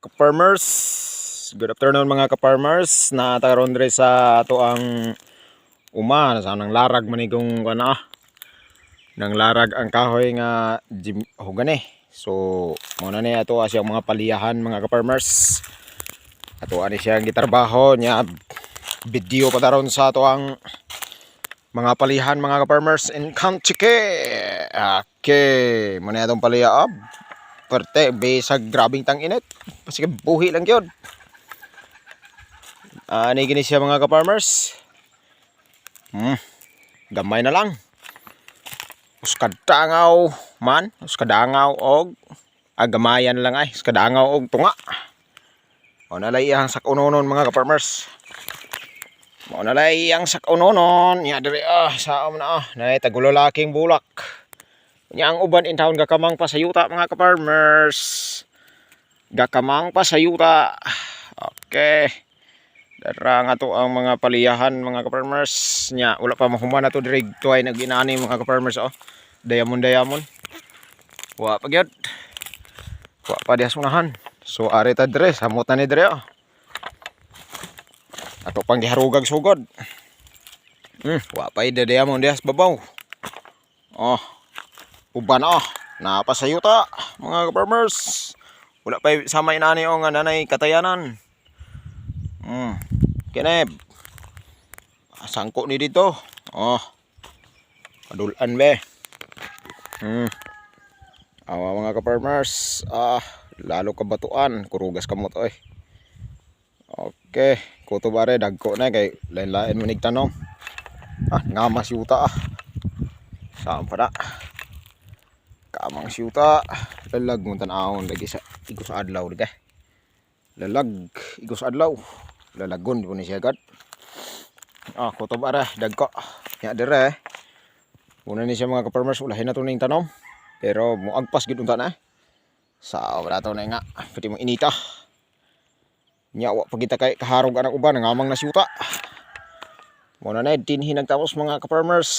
ka-farmers. Good afternoon mga ka-farmers. Nataron diri sa ato ang uma sa nang larag manigong kana. Nang larag ang kahoy nga hugani. So mo na ni ato asiyang mga paliyahan mga ka-farmers. Ato ani siyang gitrabaho nya video pa daron sa ato ang mga palihan mga ka-farmers in Kanchike. Okay, mo na atong paliyaab. Perte bisag grabing tang init. Sige buhi lang gyud. Ani gini siya mga ka-farmers. Gamay na lang. Uskadangaw man, uskadangaw og agamayan lang ay, uskadangaw og tunga. O nalay ang sakunonon mga ka-farmers. Mo nalay ang sakunonon, nya diri sa na nay tagulolaking bulak. Nya ang uban in town gakamang pa sa yuta mga ka-farmers. Gakamang pa sa yuta. Okay. Dara nga to ang mga paliyahan mga ka-farmers. Nya wala pa mahuman na to diri tuay naginani mga ka-farmers oh. Diamond. Wa pa gyud. Wa pa dias unahan. So ari ta dire samot na ni dire oh. Ato pang giharugag sugod. Wa pa ida diamond dias babaw. Oh. Uban napasayuta mga ka-farmers. Wala pa sama inani o nga nanay katayanan. Kineb. Sangko ni dito. Oh. Adulan be. Awa mga ka-farmers. Lalo kabatuan, kurugas kamot oy. Okay, kuto bare dagko na kay lain-lain manig tanong. Ngamas yuta Saan pa na? Kamang siyuta, lalag mo tanahon lagi sa igos adlaw di kay. Lalag igos adlaw. Lalagon di po ni siya agad. Kutob ara dagko. Nya dire. Una ni siya mga ka-farmers ulahin na to ning tanom. Pero muagpas gid unta na. Sa wala to na nga pati mo inita. Nya wa pagita kay kaharog anang uban ngamang na siyuta. Mo na dinhi nagtapos mga ka-farmers.